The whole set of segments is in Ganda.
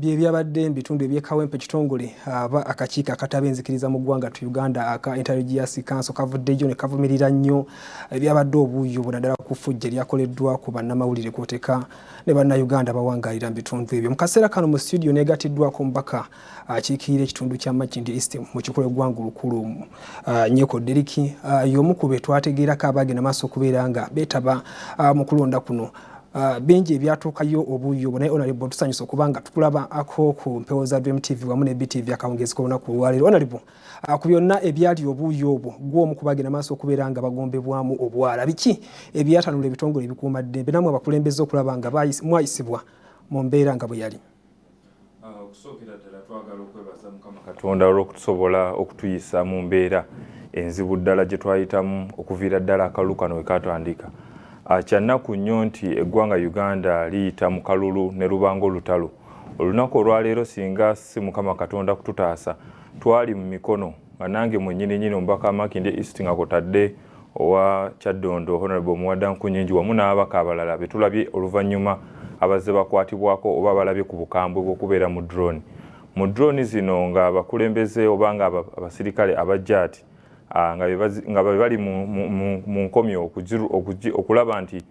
byabadde bitundu ebyekawempe kitongole aba akakiiko akatabenzikiriza mu ggwanga tu Uganda aka Intelligence Council kavuddeyo ne kavumirira nnyo byabadde obuuyo bunaddala ku ffujja lyakoleddwa ku bannamawulire kwoteka ne bannayuganda bawangaalira mu bitundu ebyo. Mu kaseera kano mu studio negatiddwako omubaka akiikirira ekitundu kya Makindye East mu kikolo eggwanga olukulu Nyeko Deriki y'omu ku be twategeerako abagenda maaso okubeera nga beetaba mu kulonda kuno. Bingi ebyatuukayo obuuyo naye Honorable tusanyusa okubanga tukulaba ako ku mpewo za Dream TV wamu ne BTV akawungezi k'olunaku olwaleero. Honorable ku byonna ebyali obuuyo obwo gw'omu ku bagenda maaso okubeera nga bagombebwamu obwala biki ebyatanula ebitongole ebikuumaddembe namwe abakulembeze okulaba nga mwayisibwa mu mbeera nga bwe yali? Okusookera ddala twagala okwebaza Mukama Katonda olw'okutusobola okutuyisa mu mbeera enzibu ddala gye twayitamu okuviira ddala akalulu kano we katandika. Kyannaku nnyo nti eggwanga Uganda liyita mu kalulu ne lubanga olutalo. Olunaku olwaleero singa si Mukama Katonda kututaasa twali mu mikono nga nange mwennyini omubaka Makindye East nga kotadde owa Kyaddondo Honorable Muwaddankunyingi wamu n'ababaka abalala be tulabye oluvannyuma abazze bakwatibwako oba balabye ku bukambwe bw'okubeera mu drone. Mu drone zino nga abakulembeze oba nga abasirikale abajjaati nga bali mu nkomyo okulaba nti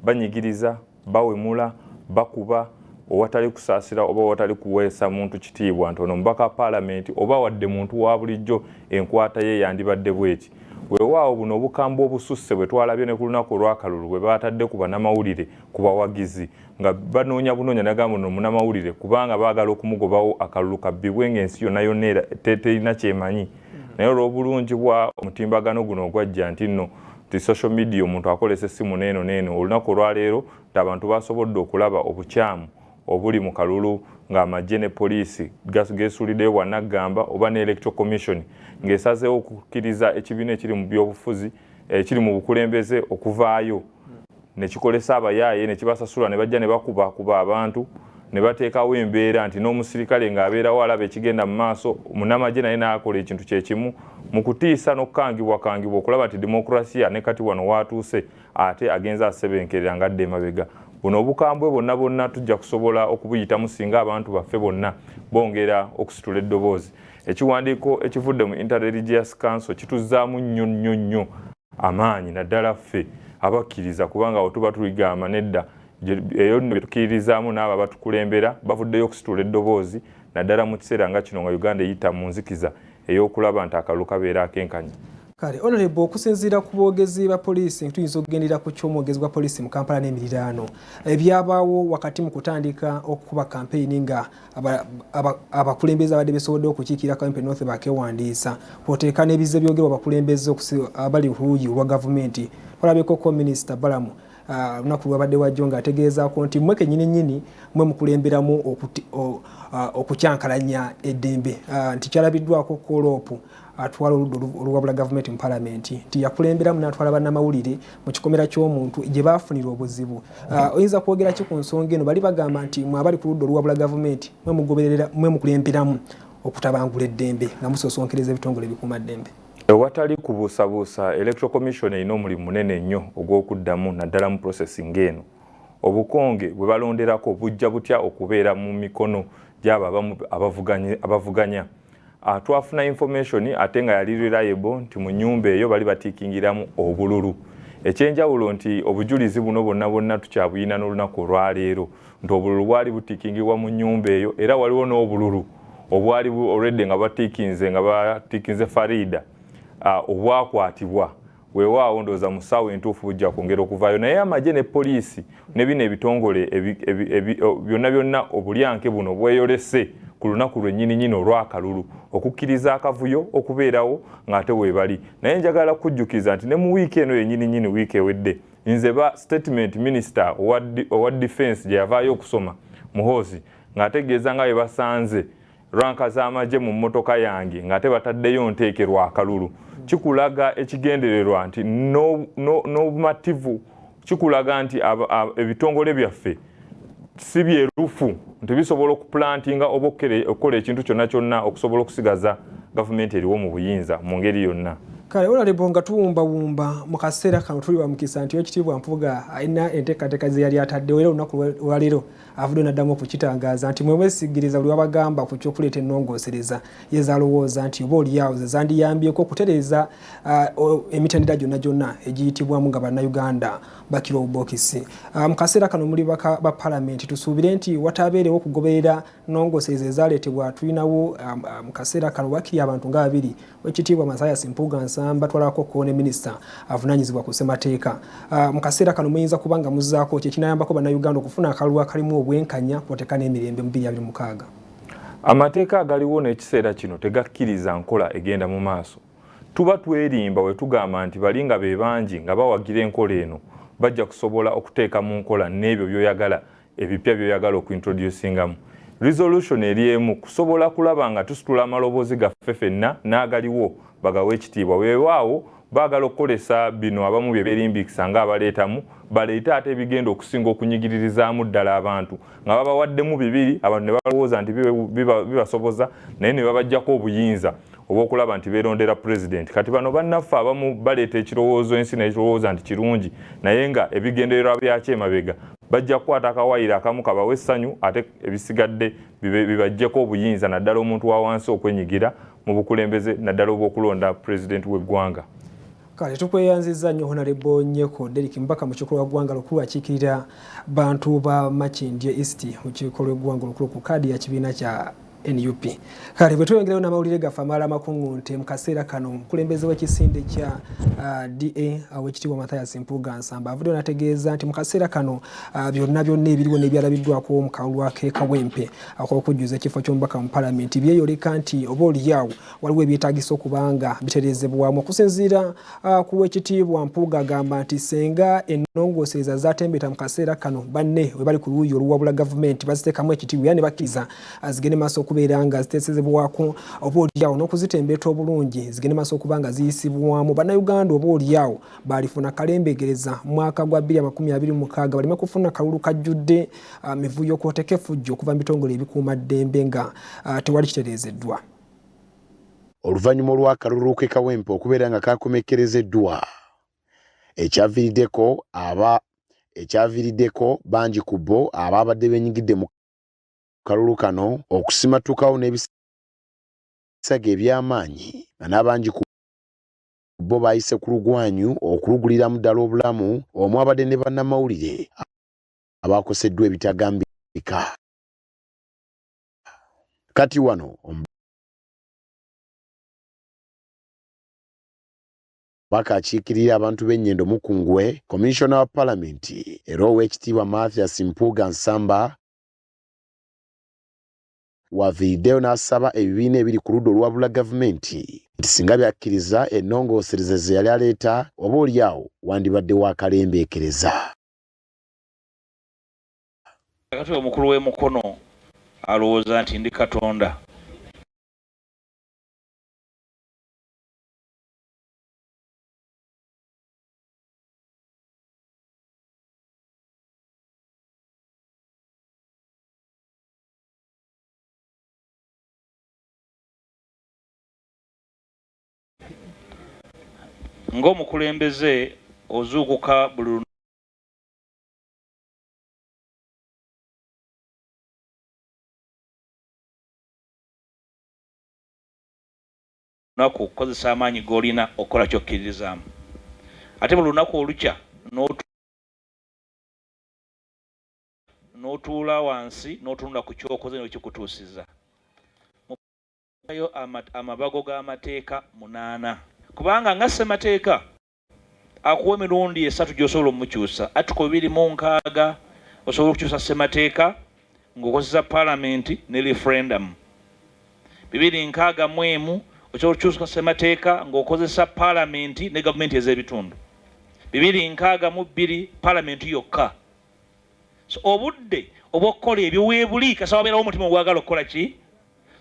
banyigiriza, bawemula, bakuba, owatali kusaasira oba owatali kuweesa muntu kitiibwa nti ono mubaka paalamenti oba wadde muntu wa bulijjo enkwata ye yandibadde bweti. Weewaawo buno obukambwe obususse bwe twalabye ne ku lunaku olw'akalulu bwe baatadde ku bannamawulire ku bawagizi nga banoonya nagamba no munnamawulire kubanga baagala okumugobawo akalulu kabbibwe ng'ensi yonna terina kyemanyi. Naye olw'obulungi bwa omutimbagano guno ogwajja nti nno ti social media omuntu akolesa essimu neeno olunaku olwaleero abantu basobodde okulaba obukyamu obuli mu kalulu ng'amagye ne poliisi geesuuliddeyo bwannaggamba oba ne electoral commission ng'esazeewo okukkiriza ekibiina ekiri mu byobufuzi ekiri mu bukulembeze okuvaayo ne kikolesa abayaaye ne kibasasula ne bajja ne bakubakuba abantu ne bateekawo embeera nti n'omusirikale ng'abeerawo alaba ekigenda mu maaso munnamagye naye n'akola ekintu kye kimu mu kutiisa n'okukangibwa okulaba nti demokurasiya ne kati wano waatuuse ate agenza asebenkerera ng'adda emabega. Buno obukambwe bonna tujja kusobola okubuyitamu singa abantu baffe bonna bongera okusitula eddoboozi. Ekiwandiiko ekivudde mu Inter-Religious Council kituzzaamu nnyo amaanyi naddala ffe abakkiriza kubanga wetuba tuligamba nedda eyo nno betukkiririzaamu n'abo abatukulembera bavuddeyo okusitula eddoboozi naddala mu kiseera nga kino nga Uganda eyita mu nzikiza ey'okulaba nti akalulu kabeera akenkanya. Kale Honorable okusinziira ku boogezi ba poliisi tuyinza okugendera ku ky'omwogezi gwa poliisi mu Kampala n'emiriraano ebyabaawo wakati mu kutandika okukuba kampeyini nga abakulembeze abadde besobodde okukiikirira Kawempe North bakewandiisa kwoteeka n'ebizze byogerwa abakulembeze abali luuyi olwa gavumenti. Olabyeko ko Minisita Balamu lunaku lwabadde wajjo ng'ategeezaako nti mmwe kennyini mwe mukulemberamu okukyankalanya eddembe nti kyalabiddwako Koloopu atwala oludda olwabula gavumenti mu palamenti nti yakulemberamu n'atwala bannamawulire mu kikomera ky'omuntu gye baafunira obuzibu. Oyinza kwogera ki ku nsonga eno? Bali bagamba nti mwe abali ku ludda olwabula gavumenti mwe mukulemberamu okutabangula eddembe nga musosonkereza ebitongole ebikuumaddembe. Ewatali kubuusabuusa Electoral Commission erina omulimu munene nnyo ogw'okuddamu naddala mu processing eno. Obukonge bwe balonderako bujja butya okubeera mu mikono gy'abo abamu abavuganya. Twafuna information ate nga yali reliable nti mu nnyumba eyo bali batiikingiramu obululu. Ekyenjawulo nti obujulizi buno bonna tukyabuyina n'olunaku olwaleero nti obululu bwali butiikingibwa mu nnyumba eyo era waliwo n'obululu obwali already nga batiikinze Farida obwakwatibwa. Weewaawo ndowooza mu ssaawa entuufu bujja kwongera okuvaayo naye amagye ne poliisi ne bino ebitongole byonna obulyanke buno bweyolese ku lunaku lwennyini olw'akalulu okukkiriza akavuyo okubeerawo ng'ate weebali. Naye njagala kujjukiza nti ne mu wiiki eno yennyini wiiki ewedde nze statement Minister owa Defense gye yavaayo okusoma Muhoozi ng'ategeeza nga bwe basanze ranka z'amagye mu mmotoka yange ng'ate bataddeyo nteekerwa akalulu. Kikulaga ekigendererwa nti n'obumativu kikulaga nti ebitongole byaffe si byerufu nti bisobola okuplantinga oba okukola ekintu kyonna okusobola okusigaza gavumenti eriwo mu buyinza mu ngeri yonna. Kale olalibo nga tuwumbawumba mu kaseera kano tuli bamukisa nti Ekitiibwa Mpuuga alina enteekateeka ze yali ataddewo era olunaku olwaleero avudde n'addamu okukitangaaza nti mwesigiriza buli wabagamba ku ky'okuleeta ennongoosereza ye zaalowooza nti oba oliawo ze zandiyambyeko okutereeza emitendera gyonna egiyitibwamu nga bannayuganda bakira obubokisi. Mu kaseera kano muli ba palamenti tusuubire nti wataabeerewo okugoberera nnongoosereza ezaaleetebwa tulinawo mu kaseera kano wakiri abantu nga babiri Ekitiibwa Mathias Mpuuga batwalako koone minisita avunaanyizibwa ku ssemateeka. Mu kaseera kano muyinza kubanga muzzaako kyekinayambako bannayuganda okufuna akalulu akalimu obwenkanya kwoteeka n'emirembe mu 2026. Amateeka agaliwo n'ekiseera kino tegakkiriza nkola egenda mu maaso. Tuba twerimba we tugamba nti balinga be bangi nga bawagira enkola eno bajja kusobola okuteeka mu nkola n'ebyo by'oyagala ebipya by'oyagala okuintroducingamu. Resolution eri emu kusobola kulaba nga tusitula amaloboozi gaffe ffenna n'agaliwo bagawe ekitiibwa. Weewaawo baagala okukolesa bino abamu bye beerimbikisa ng'abaleetamu baleete ate ebigenda okusinga okunyigiririzaamu ddala abantu nga babawaddemu bibiri abantu ne balowooza nti bibasoboza naye ne babaggyako obuyinza obw'okulaba nti beerondera pulezidenti. Kati bano bannaffe abamu baleeta ekirowoozo ensi n'ekirowooza nti kirungi naye nga ebigendererwa byakyo emabega bajja kukwata akawayiro akamu kabawe essanyu ate ebisigadde bibaggyeko obuyinza naddala omuntu wa wansi okwenyigira mu bukulembeze naddala obw'okulonda pulezidenti w'eggwanga. Kale tukweyanziza nnyo Honorable Nyeko Derrick Mbaka mu kiiko lw'eggwanga olukulu akiikirira bantu ba Makindye East mu kiiko lw'eggwanga olukulu ku kaadi ya kibiina kya NUP. Kale bwe tweyongerayo n'amawulire gaffe amalala makungu nti mu kaseera kano omukulembeze w'ekisinde kya DA Oweekitiibwa Mathias Mpuuga Nsamba avuddeyo n'ategeeza nti mu kaseera kano byonna ebiriwo n'ebyalabiddwako mu kalulu ak'ekawempe ak'okujjuza ekifo ky'omubaka mu palamenti byeyoleka nti oba oliawo waliwo ebyetaagisa okubanga bitereezebwamu. Okusinziira ku Oweekitiibwa Mpuuga agamba nti senga ennongoosereza zaatembeeta mu kaseera kano banne we bali ku luuyi oluwabula gavumenti baziteekamu ekitiibwa era ne bakkiriza zigende maaso okubeera nga ziteesezebwako oba oliawo n'okuzitembeeta obulungi zigende maaso okuba nga ziyisibwamu. Bannayuganda oba oliawo baalifuna kalembegereza mu mwaka gwa 2026 baleme kufuna kalulu kajjudde mivuyo kwoteeka effujjo okuva mu bitongole ebikuuma ddembe nga tewali kitereezeddwa. Oluvannyuma olw'akalulu k'ekawempe okubeera nga kakomekkerezeddwa ekyaviiriddeko bangi ku bo abaabadde beenyigidde mu kalulu kano okusimatukawo n'ebisago eby'amaanyi n'abangi ku bo baayise ku lugwanyu okuluguliramu ddala obulamu omwabadde ne bannamawulire abakoseddwa ebitagambika. Kati wano omubaka akiikirira abantu b'Ennyendo Mukungwe, Commissioner wa Palamenti era Oweekitiibwa Mathias Mpuuga Nsamba waviiddeyo n'asaba ebibiina ebiri ku ludda olwabula gavumenti nti singa byakkiriza ennongoosereza ze yali aleeta oba oliawo wandibaddewo akalembeekereza. Kati omukulu w'emukono alowooza nti ndi Katonda. Ng'omukulembeze ozuukuka buli lunaku okukozesa amaanyi g'olina okukola ky'okkiririzaamu. Ate buli lunaku olukya n'otuula wansi n'otunula ku ky'okoze n'ekikutuusiza. Muyo amabago g'amateeka 8. Kubanga nga ssemateeka akuwa emirundi 3 gy'osobola omukyusa. Article 26 osobola okukyusa ssemateeka ng'okozesa palamenti ne referendum. 261 osobola okukyusa ssemateeka ng'okozesa palamenti ne gavumenti ez'ebitundu. 262 palamenti yokka. So obudde obw'okukola ebiweebuli kasaba wabeerawo omutima ogwagala okukola ki?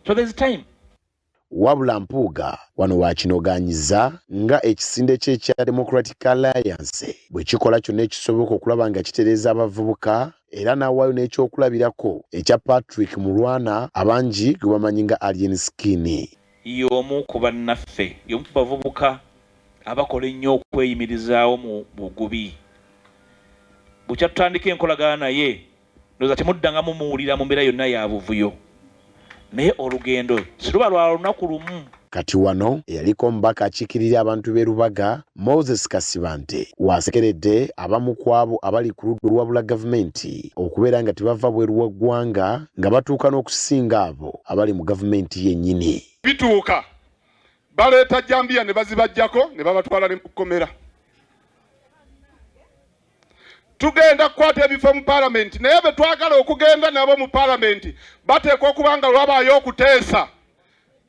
So there's time. Wabula Mpuuga wano wakinoganyiza nga ekisinde kye kya Democratic Alliance bwe kikola kyonna ekisoboka okulaba nga kitereeza abavubuka era n'awaayo n'ekyokulabirako ekya Patrick Mulwana abangi gwe bamanyi nga Alien Skin. Y'omu ku bannaffe, y'omu ku bavubuka abakola ennyo okweyimirizaawo mu bugubi. Bukya tutandika enkolagana naye ndowooza temuddangamu muwulira mu mbeera yonna ya buvuyo, naye olugendo siruba lwa lunaku lumu. Kati wano eyaliko omubaka akiikirira abantu b'e Rubaga Moses Kasibante wasekeredde abamu ku abo abali ku ludda olwabula gavumenti okubeera nga tebava bweru w'eggwanga nga batuuka n'okusinga abo abali mu gavumenti yennyini. Bituuka baleeta Jambiya ne bazibajjako ne babatwala ne kukomera. Tugenda kukwata ebifo mu palamenti naye be twagala okugenda nabo mu palamenti bateekwa okuba nga lwabaayo okuteesa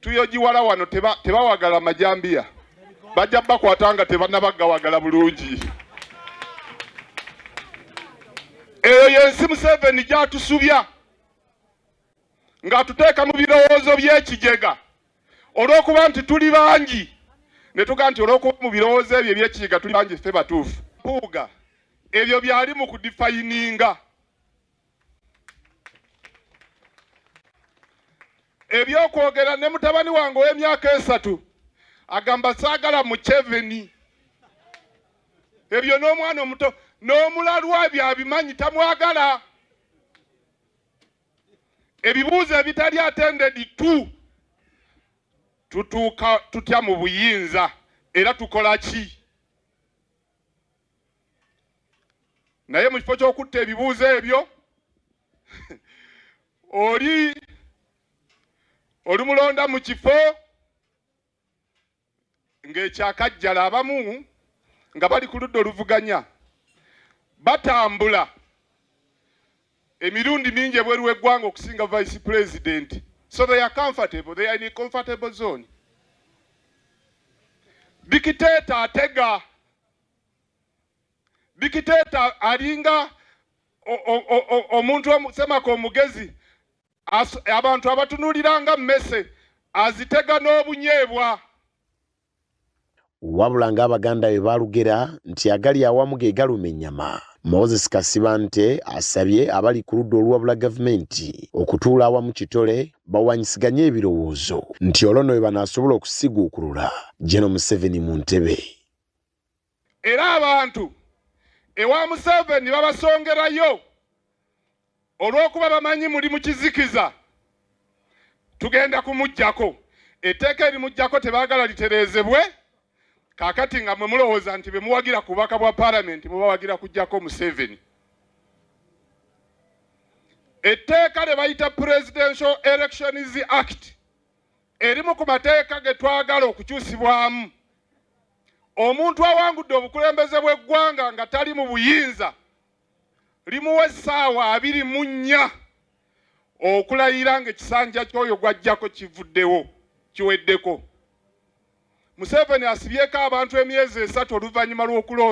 tuyogiwala wano tebawagala Majambiya bajja bakwata nga tebannabagawagala bulungi. Eyo yensi Museveni gy'atusubya ng'atuteeka mu birowoozo by'ekijega olw'okuba nti tuli bangi ne tuga nti olw'okuba mu birowoozo ebyo eby'ekijega tuli bangi ffe batuufu. Mpuuga ebyo byali mu kudifayininga ebyokwogera ne mutabani wange ow'emyaka 3 agamba saagala Museveni. Ebyo n'omwana omuto n'omulalwa byabimanyi tamwagala. Ebibuuzo ebitali attended tutuuka tutya mu buyinza era tukola ki? Naye mu kifo ky'okutta ebibuuzo ebyo oli mulonda mu kifo ng'ekyakajjala abamu nga bali ku ludda oluvuganya batambula emirundi mingi ebweru w'eggwanga okusinga vice president, so they are comfortable, they are in a comfortable zone. Dikiteta atega dikiteta alinga omuntu omusemako omugezi abantu abatunuliranga mmese azitega n'obunyeebwa. Wabula ng'Abaganda bwe baalugera nti agali awamu ge galuma ennyama. Moses Kasibante asabye abali ku ludda olwabula gavumenti okutuula awamu kitole bawanyisiganye ebirowoozo nti olwo nno bwe banaasobola okusiguukulula General Museveni mu ntebe. Era abantu ewa Museveni babasongerayo olw'okuba bamanyi muli mu kizikiza. Tugenda kumuggyako etteeka erimuggyako tebaagala litereezebwe. Kakati nga mwe mulowooza nti be muwagira ku bubaka bwa palamenti mubawagira kuggyako Museveni. Etteeka lye bayita Presidential Elections Act erimu ku mateeka ge twagala okukyusibwamu. Omuntu awangudde obukulembeze bw'eggwanga nga tali mu buyinza limuwa essaawa 24 okulayira ng'ekisanja ky'oyo gw'ajjako kivuddewo kiweddeko. Museveni asibyeko abantu emyezi 3 oluvannyuma lw'okulonda.